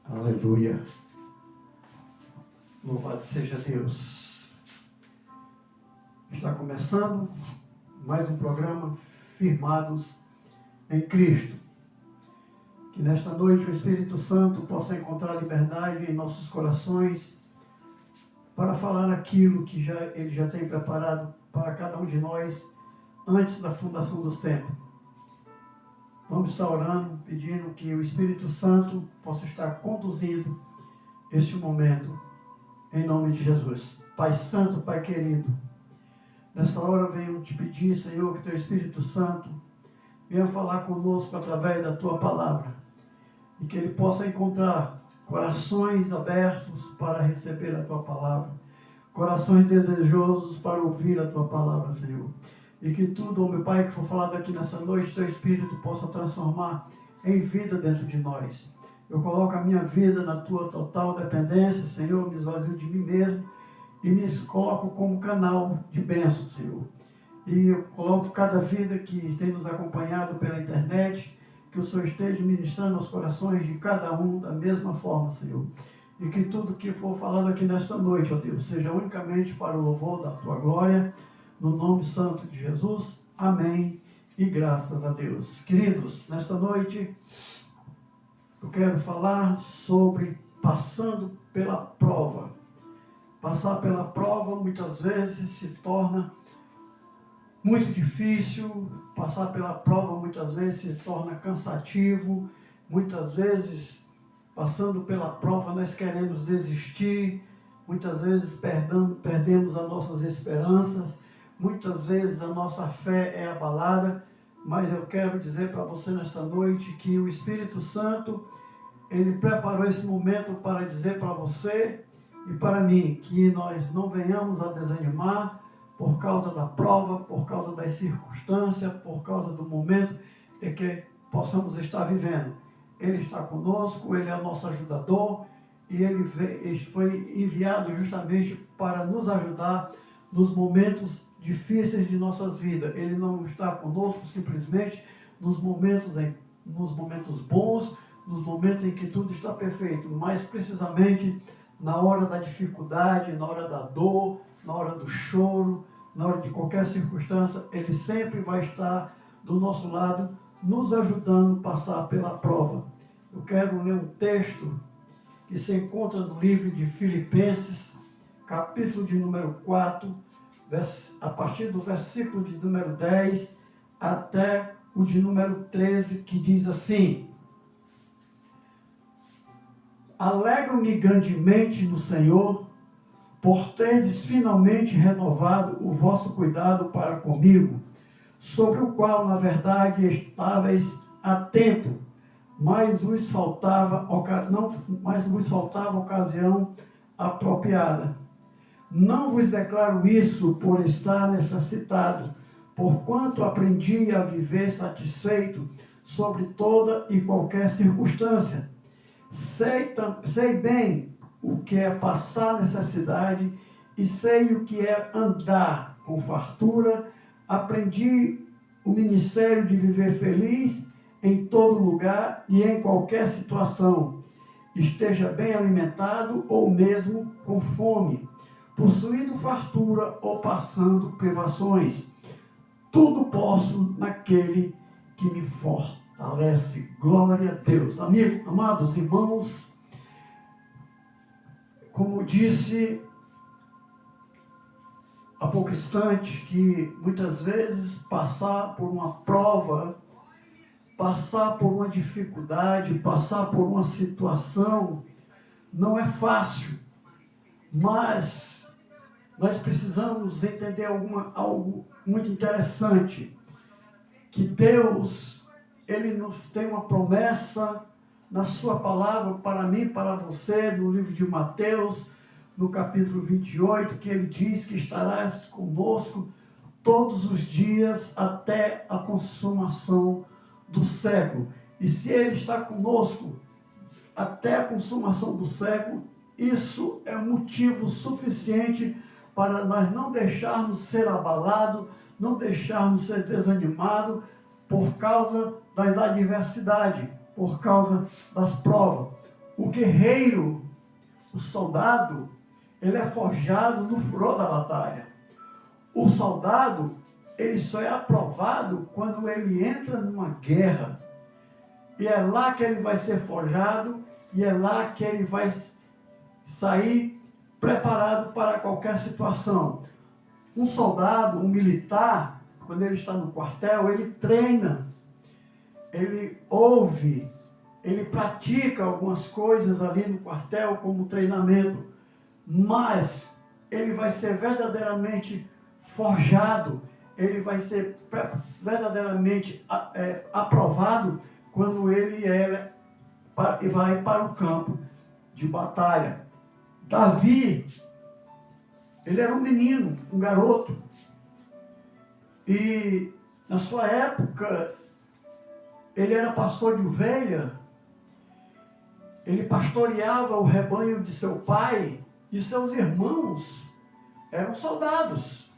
Aleluia. Louvado seja Deus. Está começando mais um programa Firmados em Cristo. Que nesta noite o Espírito Santo possa encontrar liberdade em nossos corações para falar aquilo que Ele já tem preparado para cada um de nós antes da fundação dos tempos. Vamos estar orando, pedindo que o Espírito Santo possa estar conduzindo este momento, em nome de Jesus. Pai Santo, Pai querido, nesta hora venho te pedir, Senhor, que Teu Espírito Santo venha falar conosco através da Tua palavra e que Ele possa encontrar corações abertos para receber a Tua palavra, corações desejosos para ouvir a Tua palavra, Senhor. E que tudo, meu Pai, que for falado aqui nessa noite, Teu Espírito possa transformar em vida dentro de nós. Eu coloco a minha vida na Tua total dependência, Senhor, me esvazio de mim mesmo e me coloco como canal de bênção, Senhor. E eu coloco cada vida que tem nos acompanhado pela internet, que o Senhor esteja ministrando aos corações de cada um da mesma forma, Senhor. E que tudo que for falado aqui nesta noite, ó Deus, seja unicamente para o louvor da Tua glória, no nome santo de Jesus, amém, e graças a Deus. Queridos, nesta noite eu quero falar sobre passando pela prova. Passar pela prova muitas vezes se torna muito difícil, passar pela prova muitas vezes se torna cansativo, muitas vezes passando pela prova nós queremos desistir, muitas vezes perdemos as nossas esperanças, muitas vezes a nossa fé é abalada, mas eu quero dizer para você nesta noite que o Espírito Santo, Ele preparou esse momento para dizer para você e para mim que nós não venhamos a desanimar por causa da prova, por causa das circunstâncias, por causa do momento em que possamos estar vivendo. Ele está conosco, Ele é nosso ajudador e Ele foi enviado justamente para nos ajudar nos momentos difíceis de nossas vidas. Ele não está conosco simplesmente nos momentos bons, nos momentos em que tudo está perfeito, mas precisamente na hora da dificuldade, na hora da dor, na hora do choro, na hora de qualquer circunstância, Ele sempre vai estar do nosso lado, nos ajudando a passar pela prova. Eu quero ler um texto que se encontra no livro de Filipenses, capítulo de número 4, a partir do versículo de número 10 até o de número 13, que diz assim: Alegro-me grandemente no Senhor, por terdes finalmente renovado o vosso cuidado para comigo, sobre o qual, na verdade, estáveis atento, mas vos faltava ocasião apropriada. Não vos declaro isso por estar necessitado, porquanto aprendi a viver satisfeito sobre toda e qualquer circunstância. Sei bem o que é passar necessidade e sei o que é andar com fartura. Aprendi o ministério de viver feliz em todo lugar e em qualquer situação, esteja bem alimentado ou mesmo com fome, possuindo fartura ou passando privações. Tudo posso naquele que me fortalece. Glória a Deus. Amados irmãos, como disse há pouco instante, que muitas vezes passar por uma prova, passar por uma dificuldade, passar por uma situação não é fácil, mas nós precisamos entender algo muito interessante, que Deus, Ele nos tem uma promessa na sua palavra para mim, para você, no livro de Mateus, no capítulo 28, que Ele diz que estarás conosco todos os dias até a consumação do século. E se Ele está conosco até a consumação do século, isso é motivo suficiente para nós não deixarmos ser abalados, não deixarmos ser desanimados por causa das adversidades, por causa das provas. O guerreiro, o soldado, ele é forjado no furor da batalha. O soldado, ele só é aprovado quando ele entra numa guerra. E é lá que ele vai ser forjado, e é lá que ele vai sair preparado para qualquer situação. Um soldado, um militar, quando ele está no quartel, ele treina, ele ouve, ele pratica algumas coisas ali no quartel como treinamento, mas ele vai ser verdadeiramente forjado, ele vai ser verdadeiramente aprovado quando ele vai para o campo de batalha. Davi, ele era um menino, um garoto, e na sua época ele era pastor de ovelha, ele pastoreava o rebanho de seu pai, e seus irmãos eram soldados,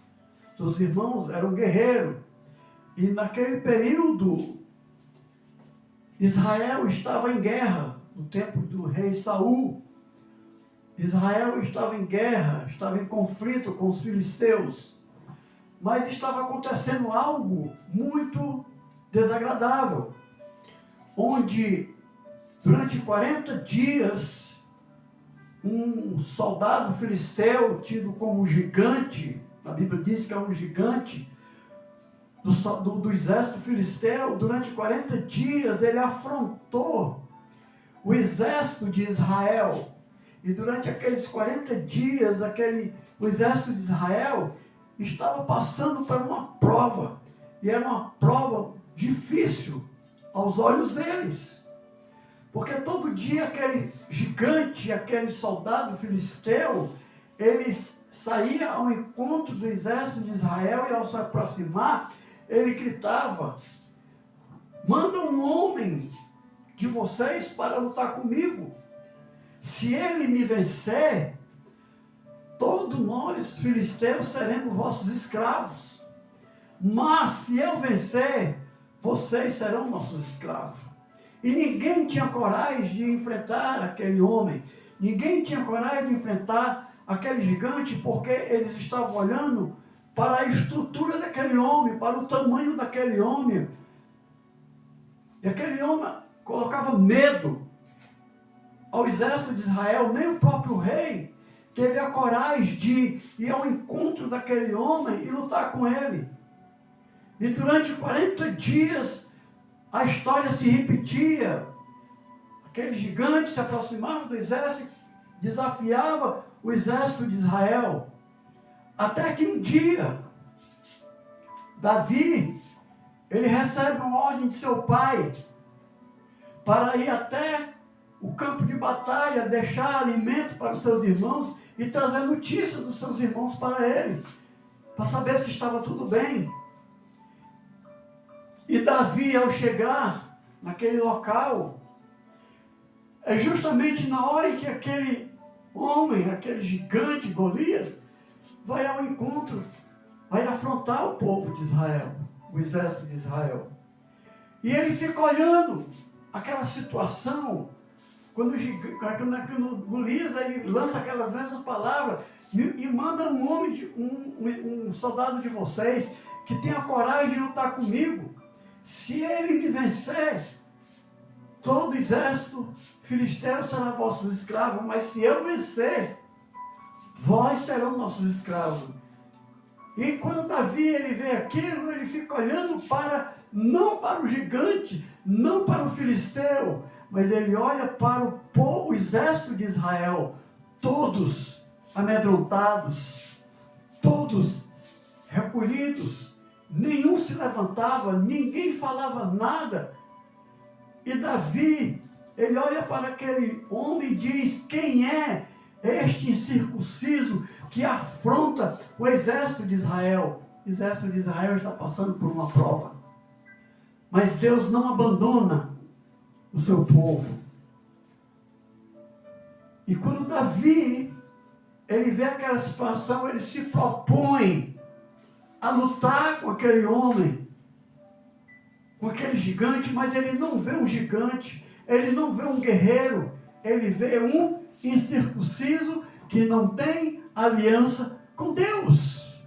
seus irmãos eram guerreiros, e naquele período Israel estava em guerra, no tempo do rei Saul. Israel estava em guerra, estava em conflito com os filisteus, mas estava acontecendo algo muito desagradável, onde durante 40 dias um soldado filisteu, tido como um gigante, a Bíblia diz que é um gigante do exército filisteu, durante 40 dias ele afrontou o exército de Israel. E durante aqueles 40 dias, o exército de Israel estava passando por uma prova. E era uma prova difícil aos olhos deles. Porque todo dia aquele gigante, aquele soldado filisteu, ele saía ao encontro do exército de Israel e ao se aproximar, ele gritava: manda um homem de vocês para lutar comigo. Se ele me vencer, todos nós, filisteus, seremos vossos escravos. Mas se eu vencer, vocês serão nossos escravos. E ninguém tinha coragem de enfrentar aquele homem. Ninguém tinha coragem de enfrentar aquele gigante, porque eles estavam olhando para a estrutura daquele homem, para o tamanho daquele homem. E aquele homem colocava medo ao exército de Israel. Nem o próprio rei teve a coragem de ir ao encontro daquele homem e lutar com ele. E durante 40 dias a história se repetia. Aquele gigante se aproximava do exército, desafiava o exército de Israel. Até que um dia, Davi, ele recebe uma ordem de seu pai para ir até o campo de batalha, deixar alimento para os seus irmãos e trazer notícias dos seus irmãos para ele, para saber se estava tudo bem. E Davi, ao chegar naquele local, é justamente na hora em que aquele homem, aquele gigante Golias, vai ao encontro, vai afrontar o povo de Israel, o exército de Israel. E ele fica olhando aquela situação, quando o Golias ele lança aquelas mesmas palavras, e manda um homem, um soldado de vocês, que tenha coragem de lutar comigo. Se ele me vencer, todo o exército filisteu será vossos escravos, mas se eu vencer, vós serão nossos escravos. E quando Davi ele vê aquilo, ele fica olhando não para o gigante, não para o filisteu, mas ele olha para o exército de Israel, todos amedrontados, todos recolhidos, nenhum se levantava, ninguém falava nada. E Davi, ele olha para aquele homem e diz: quem é este incircunciso que afronta o exército de Israel? O exército de Israel está passando por uma prova. Mas Deus não abandona o seu povo. E quando Davi, ele vê aquela situação, ele se propõe a lutar com aquele homem, com aquele gigante, mas ele não vê um gigante, ele não vê um guerreiro, ele vê um incircunciso que não tem aliança com Deus.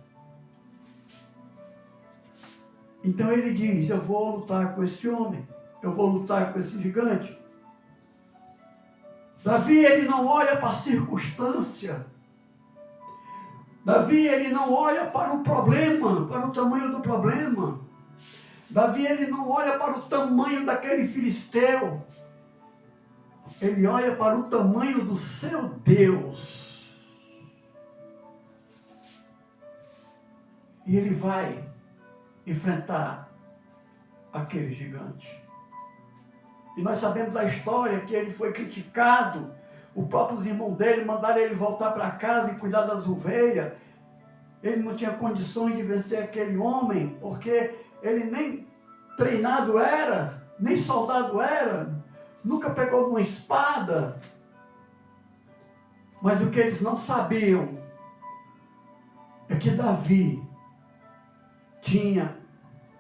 Então ele diz, eu vou lutar com esse homem, eu vou lutar com esse gigante. Davi, ele não olha para a circunstância. Davi, ele não olha para o problema, para o tamanho do problema. Davi, ele não olha para o tamanho daquele filisteu. Ele olha para o tamanho do seu Deus. E ele vai enfrentar aquele gigante. E nós sabemos da história que ele foi criticado. Os próprios irmãos dele mandaram ele voltar para casa e cuidar das ovelhas. Ele não tinha condições de vencer aquele homem, porque ele nem treinado era, nem soldado era, nunca pegou uma espada. Mas o que eles não sabiam é que Davi tinha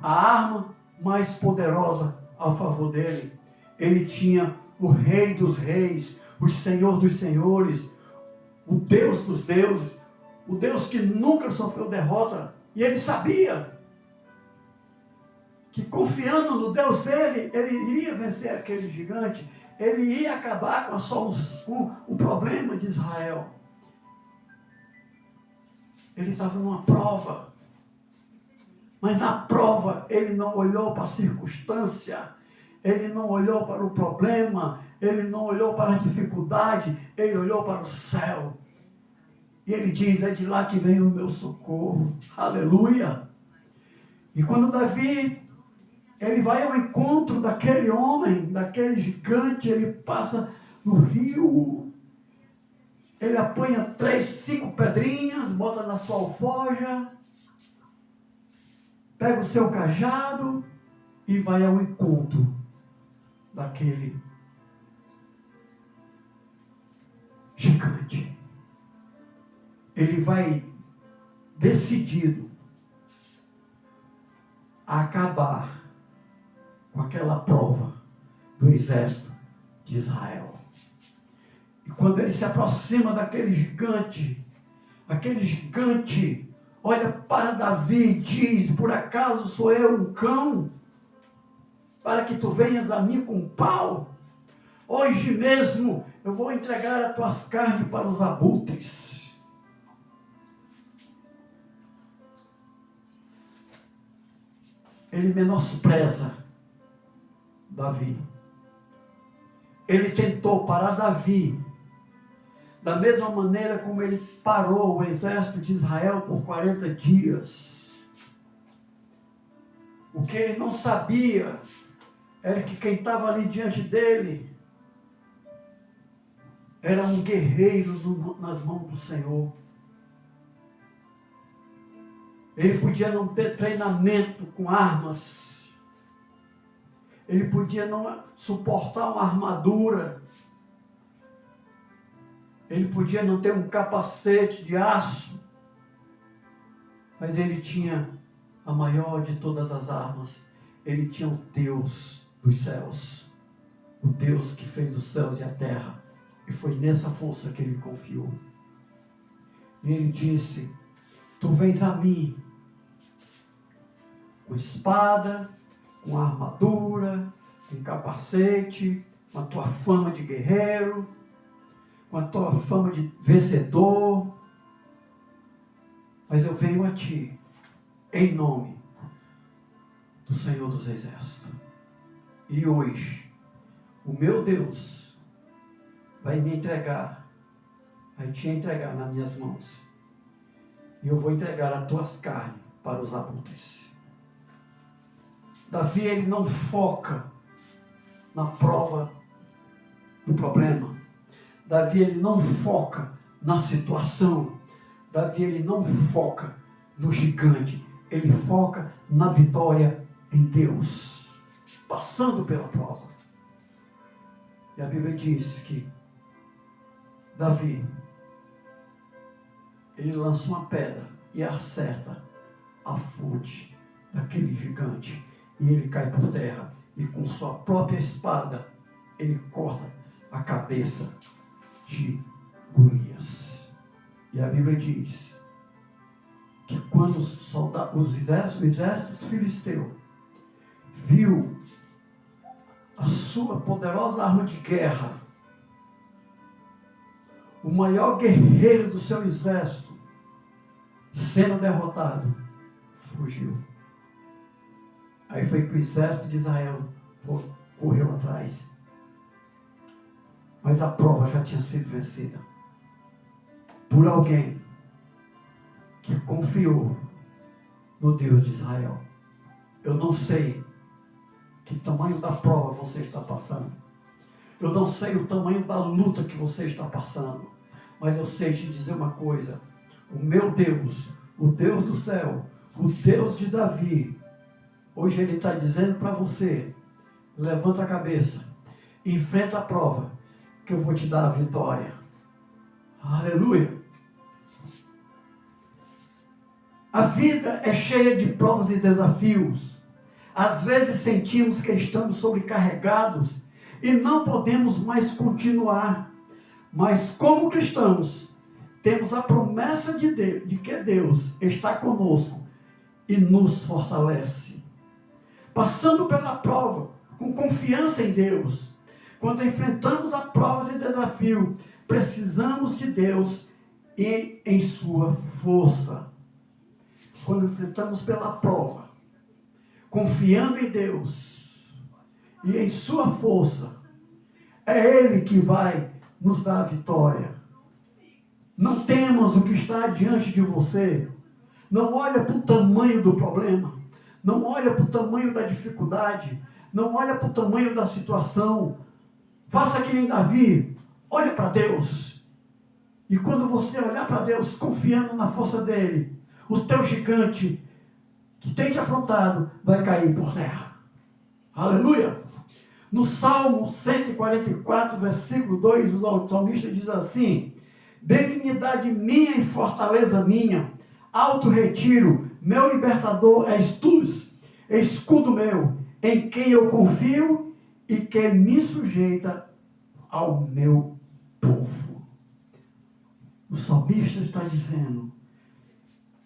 a arma mais poderosa a favor dele. Ele tinha o Rei dos Reis, o Senhor dos Senhores, o Deus dos deuses, o Deus que nunca sofreu derrota. E ele sabia que confiando no Deus dele, ele iria vencer aquele gigante, ele ia acabar com o problema de Israel. Ele estava numa prova, mas na prova ele não olhou para a circunstância, ele não olhou para o problema, ele não olhou para a dificuldade, ele olhou para o céu. E ele diz, é de lá que vem o meu socorro. Aleluia! E quando Davi, ele vai ao encontro daquele homem, daquele gigante, ele passa no rio, ele apanha 3, 5 pedrinhas, bota na sua alforja, pega o seu cajado e vai ao encontro daquele gigante. Ele vai decidido a acabar com aquela prova do exército de Israel. E quando ele se aproxima daquele gigante olha para Davi e diz, por acaso sou eu um cão, para que tu venhas a mim com pau? Hoje mesmo eu vou entregar as tuas carnes para os abutres. Ele menospreza Davi. Ele tentou parar Davi da mesma maneira como ele parou o exército de Israel por 40 dias. O que ele não sabia era que quem estava ali diante dele era um guerreiro nas mãos do Senhor. Ele podia não ter treinamento com armas. Ele podia não suportar uma armadura. Ele podia não ter um capacete de aço. Mas ele tinha a maior de todas as armas. Ele tinha o Deus dos céus. O Deus que fez os céus e a terra. E foi nessa força que ele confiou. E ele disse, tu vens a mim com espada, com armadura, com capacete, com a tua fama de guerreiro, com a tua fama de vencedor, mas eu venho a ti, em nome do Senhor dos Exércitos. E hoje, o meu Deus vai me entregar, vai te entregar nas minhas mãos, e eu vou entregar as tuas carnes para os abutres. Davi, ele não foca na prova do problema. Davi, ele não foca na situação. Davi, ele não foca no gigante. Ele foca na vitória em Deus, passando pela prova. E a Bíblia diz que Davi, ele lança uma pedra e acerta a fonte daquele gigante. E ele cai por terra. E com sua própria espada, ele corta a cabeça de Golias. E a Bíblia diz que quando o exército filisteu viu a sua poderosa arma de guerra, o maior guerreiro do seu exército sendo derrotado, fugiu. Aí foi que o exército de Israel correu atrás. Mas a prova já tinha sido vencida por alguém que confiou no Deus de Israel. Eu não sei que tamanho da prova você está passando. Eu não sei o tamanho da luta que você está passando. Mas eu sei te dizer uma coisa. O meu Deus, o Deus do céu, o Deus de Davi, hoje Ele está dizendo para você, levanta a cabeça, enfrenta a prova, que eu vou te dar a vitória. Aleluia! A vida é cheia de provas e desafios. Às vezes sentimos que estamos sobrecarregados e não podemos mais continuar. Mas como cristãos, temos a promessa de Deus, de que Deus está conosco e nos fortalece. Passando pela prova, com confiança em Deus. Quando enfrentamos a provas e desafios, precisamos de Deus e em sua força. Quando enfrentamos pela prova, confiando em Deus e em sua força, é Ele que vai nos dar a vitória. Não temas o que está diante de você. Não olha para o tamanho do problema. Não olha para o tamanho da dificuldade. Não olha para o tamanho da situação. Faça que nem Davi. Olha para Deus. E quando você olhar para Deus, confiando na força dele, o teu gigante que tem te afrontado vai cair por terra. Aleluia! No Salmo 144, versículo 2, o salmista diz assim: benignidade minha e fortaleza minha, alto retiro, meu libertador és tu, escudo meu, em quem eu confio e que me sujeita ao meu povo. O salmista está dizendo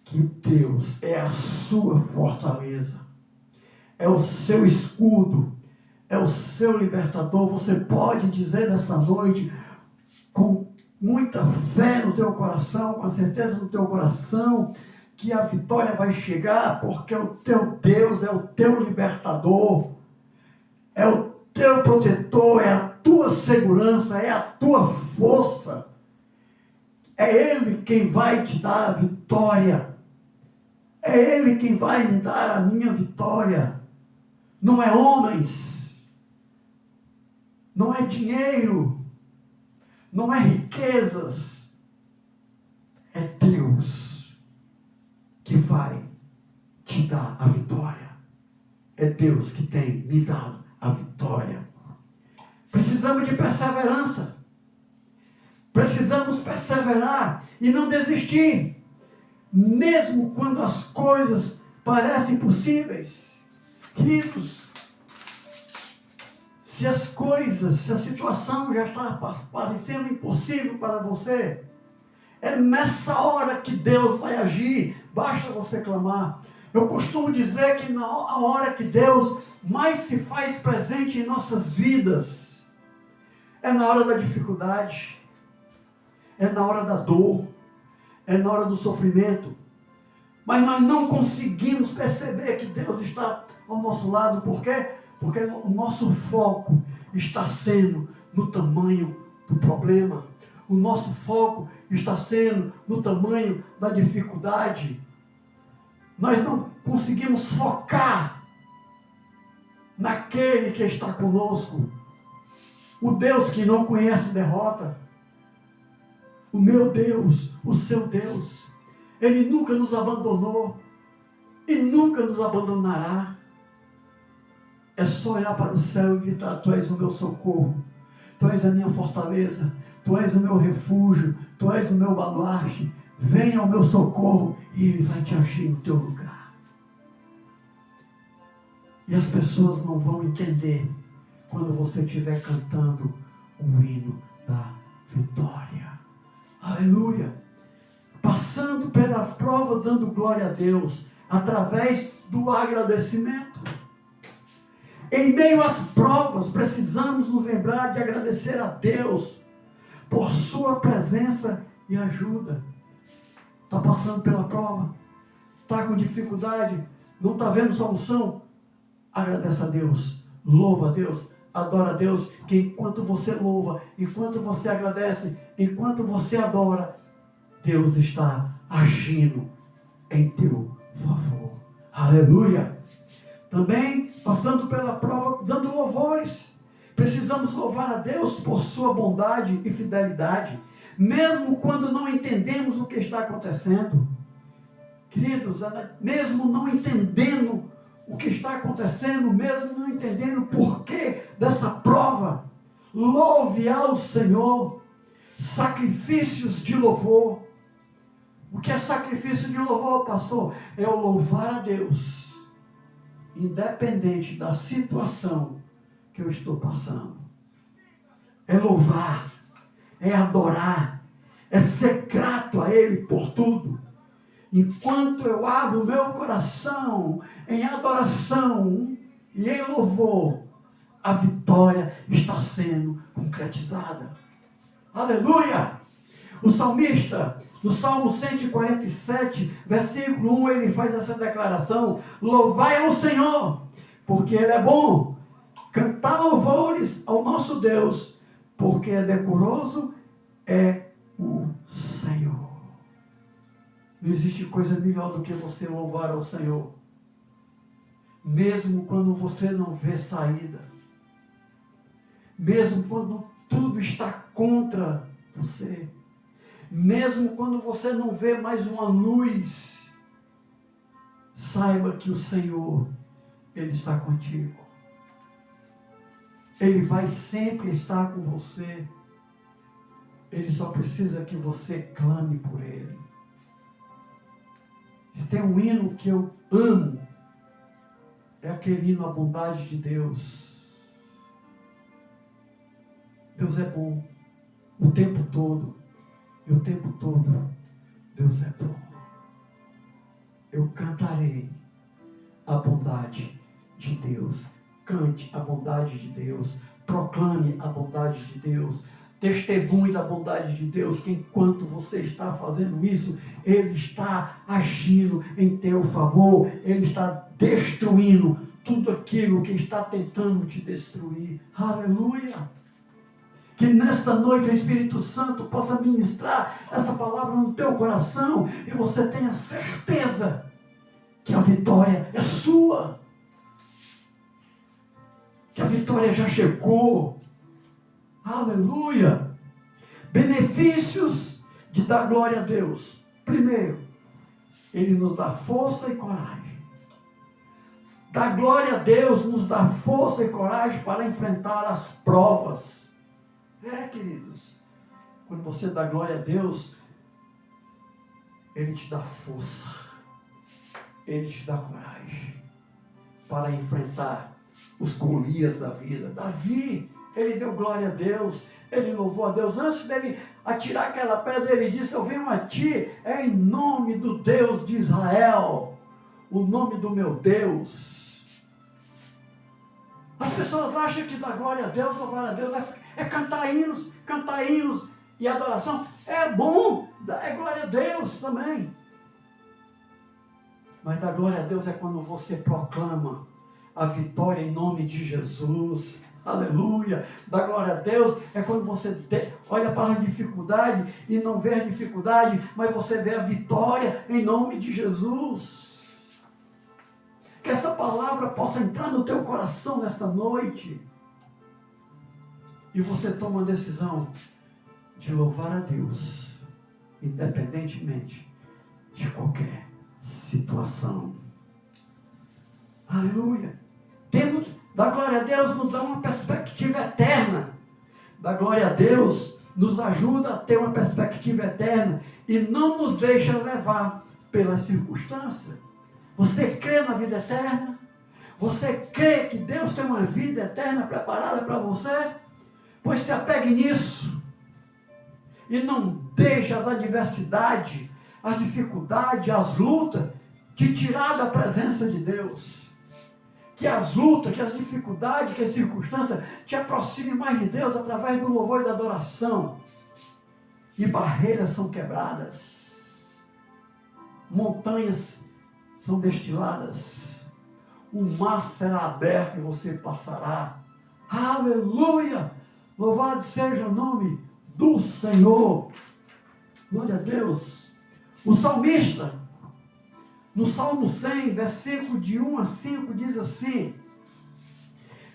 que Deus é a sua fortaleza, é o seu escudo, é o seu libertador. Você pode dizer nesta noite, com muita fé no teu coração, com a certeza no teu coração, que a vitória vai chegar, porque o teu Deus é o teu libertador, é o teu protetor, é a tua segurança, é a tua força. É Ele quem vai te dar a vitória. É Ele quem vai me dar a minha vitória. Não é homens, não é dinheiro, não é riquezas, é Deus que vai te dar a vitória. É Deus que tem me dado a vitória. Precisamos de perseverança. Precisamos perseverar e não desistir, mesmo quando as coisas parecem impossíveis. Queridos, se a situação já está parecendo impossível para você, é nessa hora que Deus vai agir. Basta você clamar. Eu costumo dizer que na hora que Deus mais se faz presente em nossas vidas, é na hora da dificuldade, é na hora da dor, é na hora do sofrimento. Mas nós não conseguimos perceber que Deus está ao nosso lado. Por quê? Porque o nosso foco está sendo no tamanho do problema. O nosso foco está sendo no tamanho da dificuldade. Nós não conseguimos focar naquele que está conosco. O Deus que não conhece derrota. O meu Deus, o seu Deus. Ele nunca nos abandonou e nunca nos abandonará. É só olhar para o céu e gritar: tu és o meu socorro, tu és a minha fortaleza, tu és o meu refúgio, tu és o meu baluarte. Venha ao meu socorro e Ele vai te agir no teu lugar. E as pessoas não vão entender quando você estiver cantando o hino da vitória. Aleluia! Passando pela prova, dando glória a Deus, através do agradecimento. Em meio às provas, precisamos nos lembrar de agradecer a Deus por sua presença e ajuda. Está passando pela prova? Está com dificuldade? Não está vendo solução? Agradeça a Deus, louva a Deus, adora a Deus, que enquanto você louva, enquanto você agradece, enquanto você adora, Deus está agindo em teu favor. Aleluia! Também, passando pela prova, dando louvores. Precisamos louvar a Deus por sua bondade e fidelidade, mesmo quando não entendemos o que está acontecendo. Queridos, mesmo não entendendo o que está acontecendo, mesmo não entendendo o porquê dessa prova, louve ao Senhor. Sacrifícios de louvor. O que é sacrifício de louvor, pastor? É o louvar a Deus, independente da situação que eu estou passando. É louvar, é adorar, é ser grato a Ele por tudo. Enquanto eu abro o meu coração em adoração e em louvor, a vitória está sendo concretizada. Aleluia! O salmista, no Salmo 147, versículo 1, ele faz essa declaração: louvai ao Senhor, porque Ele é bom. Cantar louvores ao nosso Deus, porque é decoroso é o Senhor. Não existe coisa melhor do que você louvar ao Senhor, mesmo quando você não vê saída, mesmo quando tudo está contra você, mesmo quando você não vê mais uma luz, saiba que o Senhor, Ele está contigo. Ele vai sempre estar com você. Ele só precisa que você clame por Ele. Se tem um hino que eu amo, é aquele hino à bondade de Deus. Deus é bom o tempo todo. E o tempo todo, Deus é bom. Eu cantarei a bondade de Deus. Cante a bondade de Deus. Proclame a bondade de Deus. Testemunhe da bondade de Deus, que enquanto você está fazendo isso, Ele está agindo em teu favor. Ele está destruindo tudo aquilo que está tentando te destruir. Aleluia! Que nesta noite o Espírito Santo possa ministrar essa palavra no teu coração e você tenha certeza que a vitória é sua. Que a vitória já chegou. Aleluia! Benefícios de dar glória a Deus. Primeiro, Ele nos dá força e coragem. Dar glória a Deus nos dá força e coragem para enfrentar as provas. Queridos, quando você dá glória a Deus, Ele te dá força, Ele te dá coragem para enfrentar os Golias da vida. Davi, ele deu glória a Deus, ele louvou a Deus. Antes dele atirar aquela pedra, ele disse: eu venho a ti em nome do Deus de Israel, o nome do meu Deus. As pessoas acham que dar glória a Deus, louvar a Deus é cantar hinos e adoração. É bom, é glória a Deus também. Mas a glória a Deus é quando você proclama a vitória em nome de Jesus. Aleluia. Da glória a Deus é quando você olha para a dificuldade e não vê a dificuldade, mas você vê a vitória em nome de Jesus. Que essa palavra possa entrar no teu coração nesta noite. E você toma a decisão de louvar a Deus, independentemente de qualquer situação. Aleluia. Da glória a Deus nos dá uma perspectiva eterna. Da glória a Deus nos ajuda a ter uma perspectiva eterna e não nos deixa levar pelas circunstâncias. Você crê na vida eterna? Você crê que Deus tem uma vida eterna preparada para você? Pois se apegue nisso e não deixe as adversidades, as dificuldades, as lutas te tirar da presença de Deus. Que as lutas, que as dificuldades, que as circunstâncias te aproximem mais de Deus através do louvor e da adoração. E barreiras são quebradas, montanhas são destiladas, o mar será aberto e você passará. Aleluia! Louvado seja o nome do Senhor. Glória a Deus. O salmista, no Salmo 100, versículo de 1 a 5, diz assim: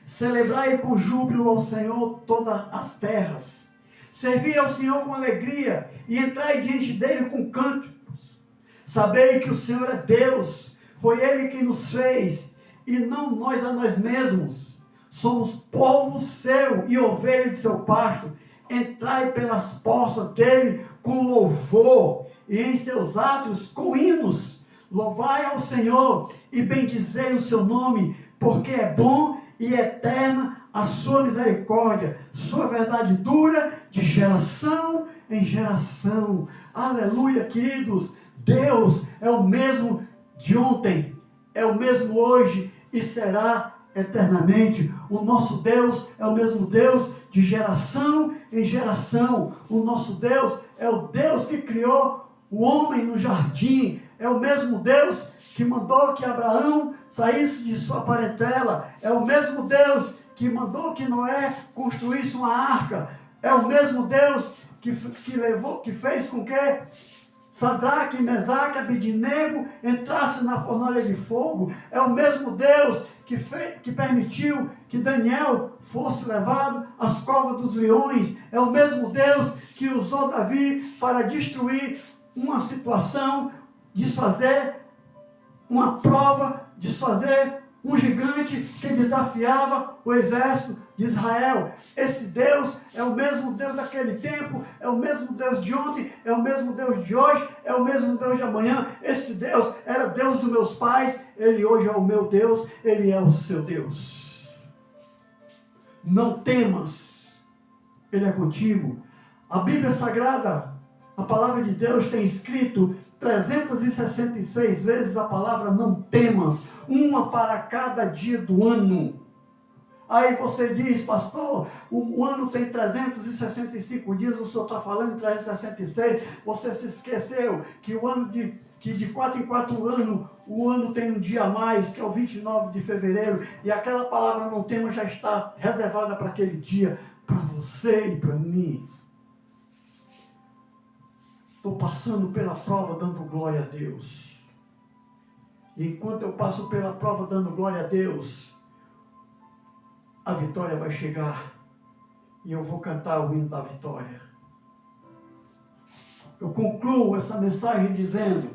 celebrai com júbilo ao Senhor todas as terras, servi ao Senhor com alegria e entrai diante dele com cânticos. Sabei que o Senhor é Deus, foi Ele quem nos fez e não nós a nós mesmos. Somos povo seu e ovelha de seu pasto. Entrai pelas portas dele com louvor e em seus átrios com hinos. Louvai ao Senhor e bendizei o seu nome, porque é bom e eterna a sua misericórdia, sua verdade dura de geração em geração. Aleluia, queridos. Deus é o mesmo de ontem, é o mesmo hoje e será eternamente. O nosso Deus é o mesmo Deus de geração em geração. O nosso Deus é o Deus que criou o homem no jardim. É o mesmo Deus que mandou que Abraão saísse de sua parentela. É o mesmo Deus que mandou que Noé construísse uma arca. É o mesmo Deus que fez com que Sadraque, Mesaque, Abednego entrasse na fornalha de fogo. É o mesmo Deus que permitiu que Daniel fosse levado às covas dos leões. É o mesmo Deus que usou Davi para destruir uma situação, desfazer uma prova, desfazer um gigante que desafiava o exército de Israel. Esse Deus é o mesmo Deus daquele tempo, é o mesmo Deus de ontem, é o mesmo Deus de hoje, é o mesmo Deus de amanhã. Esse Deus era Deus dos meus pais, Ele hoje é o meu Deus, Ele é o seu Deus. Não temas, Ele é contigo. A Bíblia Sagrada, a palavra de Deus tem escrito 366 vezes a palavra não temas, uma para cada dia do ano. Aí você diz, pastor, o ano tem 365 dias, o senhor está falando em 366, você se esqueceu que o ano que de 4 em 4 anos, o ano tem um dia a mais, que é o 29 de fevereiro, e aquela palavra não temas já está reservada para aquele dia, para você e para mim. Estou passando pela prova dando glória a Deus. E enquanto eu passo pela prova dando glória a Deus, a vitória vai chegar. E eu vou cantar o hino da vitória. Eu concluo essa mensagem dizendo: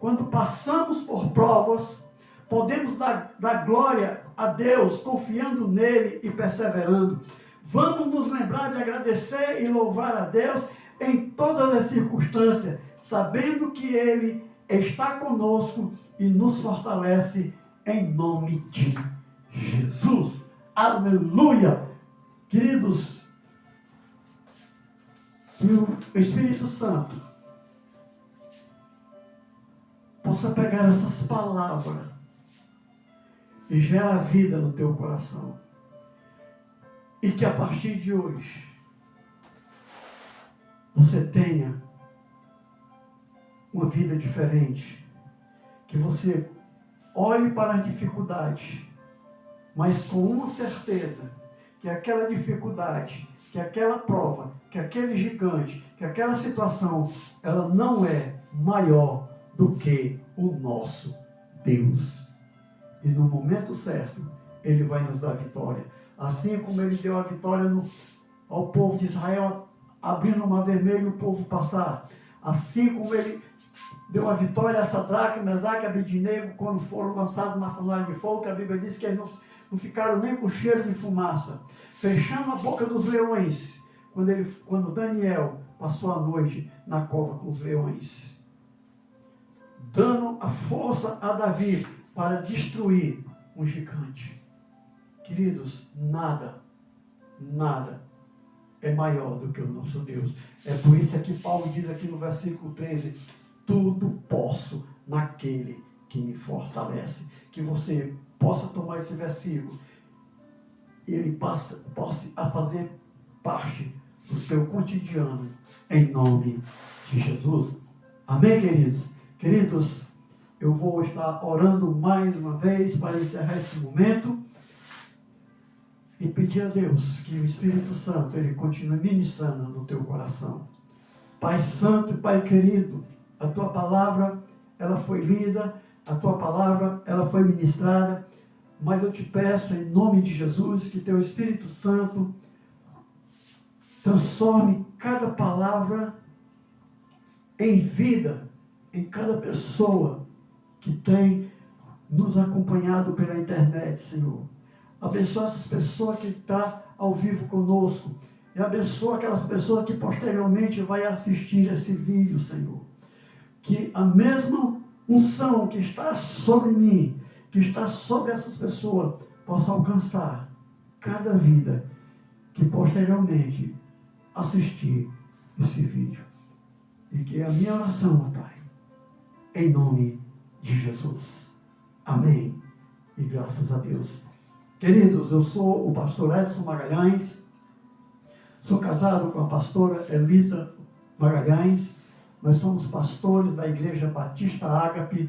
quando passamos por provas, podemos dar glória a Deus, confiando nele e perseverando. Vamos nos lembrar de agradecer e louvar a Deus em todas as circunstâncias, sabendo que Ele está conosco e nos fortalece em nome de Jesus. Aleluia! Queridos, que o Espírito Santo possa pegar essas palavras e gerar vida no teu coração. E que a partir de hoje você tenha uma vida diferente, que você olhe para as dificuldades, mas com uma certeza, que aquela dificuldade, que aquela prova, que aquele gigante, que aquela situação, ela não é maior do que o nosso Deus. E no momento certo, Ele vai nos dar vitória. Assim como Ele deu a vitória ao povo de Israel, abrindo o mar vermelho e o povo passar. Assim como Ele deu a vitória a Sadraque, Mesaque e Abednego quando foram lançados na fornalha de fogo, que a Bíblia diz que eles não ficaram nem com cheiro de fumaça. Fechando a boca dos leões, quando Daniel passou a noite na cova com os leões. Dando a força a Davi para destruir um gigante. Queridos, nada é maior do que o nosso Deus. É por isso que Paulo diz aqui no versículo 13, tudo posso naquele que me fortalece. Que você possa tomar esse versículo e ele possa a fazer parte do seu cotidiano, em nome de Jesus. Amém, queridos? Queridos, eu vou estar orando mais uma vez para encerrar esse momento e pedir a Deus que o Espírito Santo ele continue ministrando no teu coração. Pai Santo e Pai querido, a tua palavra ela foi lida, a tua palavra ela foi ministrada, mas eu te peço em nome de Jesus que teu Espírito Santo transforme cada palavra em vida, em cada pessoa que tem nos acompanhado pela internet, Senhor. Abençoa essas pessoas que estão ao vivo conosco. E abençoa aquelas pessoas que posteriormente vai assistir esse vídeo, Senhor. Que a mesma unção que está sobre mim, que está sobre essas pessoas, possa alcançar cada vida que posteriormente assistir esse vídeo. E que é a minha oração, Pai, em nome de Jesus. Amém. E graças a Deus. Queridos, eu sou o pastor Edson Magalhães, sou casado com a pastora Elita Magalhães, nós somos pastores da Igreja Batista Ágape,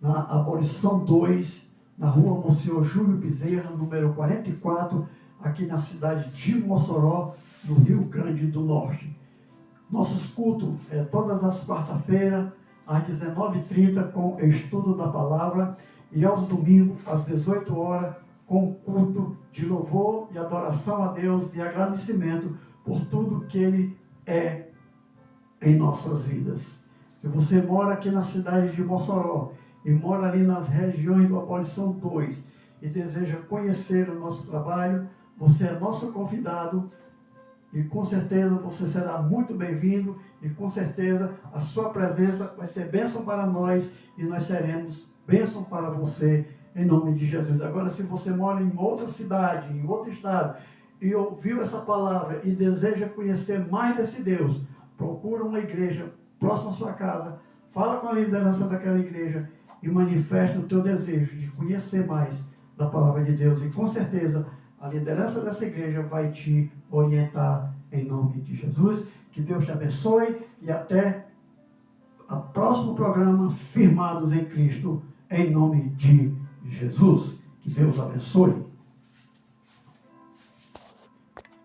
na Abolição 2, na rua Monsenhor Júlio Bezerra, número 44, aqui na cidade de Mossoró, no Rio Grande do Norte. Nossos cultos é todas as quarta-feiras, às 19h30, com o estudo da palavra, e aos domingos, às 18 horas, com culto de louvor e adoração a Deus e agradecimento por tudo que Ele é em nossas vidas. Se você mora aqui na cidade de Mossoró e mora ali nas regiões do Abolição 2 e deseja conhecer o nosso trabalho, você é nosso convidado e com certeza você será muito bem-vindo e com certeza a sua presença vai ser bênção para nós e nós seremos bênção para você em nome de Jesus. Agora, se você mora em outra cidade, em outro estado e ouviu essa palavra e deseja conhecer mais desse Deus, procura uma igreja próxima à sua casa, fala com a liderança daquela igreja e manifesta o teu desejo de conhecer mais da palavra de Deus. E com certeza a liderança dessa igreja vai te orientar em nome de Jesus. Que Deus te abençoe e até o próximo programa Firmados em Cristo, em nome de Jesus. Que Deus abençoe.